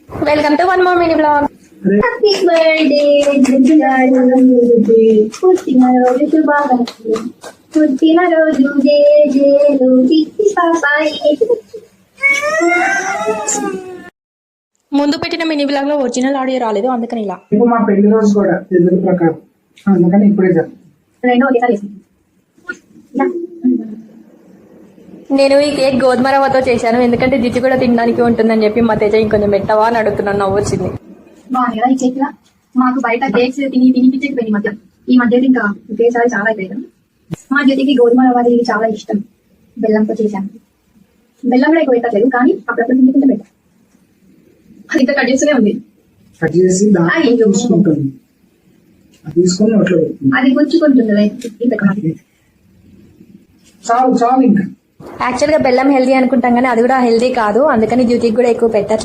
Welcome to one more mini blog. Happy birthday పుట్టినరోజు శుభాకాంక్షలు. పుట్టినరోజు జేజేలు చిట్టి పాపాయి. ముందు పెట్టిన మినీ బ్లాగ్ లో ఒరిజినల్ ఆడియో రాలేదు, అందుకని ఇలా. ఇప్పుడు మా పెళ్లి రోజు కూడా తెలుగు ప్రకారం, అందుకని ఇప్పుడే రెండో ఒకేసారి. నేను ఈ కేక్ గోధుమ రవ్వతో చేశాను, ఎందుకంటే జిజ్జి కూడా తినడానికి ఉంటుందని చెప్పి మా తేజ ఇంకొంచెం పెట్టవా అని అడుగుతున్నాను. నవ్వు వచ్చింది. బాగుంది కదా ఈ కేక్ లా. మాకు బయట కేక్స్ తినిపించకపోయింది మధ్య. ఈ మధ్య ఇంకా ఒకేసారి చాలా అయిపోయాయి. మా జ్యోతికి గోధుమ రవ్వది చాలా ఇష్టం. బెల్లంతో చేశాను. బెల్లం కూడా ఎక్కువ పెట్టలేదు, కానీ అప్పుడప్పుడు తింటుంటే పెట్టాను. అది ఇంకా కట్ చేస్తూనే ఉంది. కట్ చేసి తీసుకుంటుంది, తీసుకొని నోట్లో పెడుతుంది. అది గుంచుకుంటుంది. చాలు చాలు ఇంకా. యాక్చువల్ గా బెల్లం హెల్దీ అనుకుంటాం కానీ అది కూడా హెల్దీ కాదు, అందుకని జ్యోతికి కూడా ఎక్కువ పెట్టట్లేదు.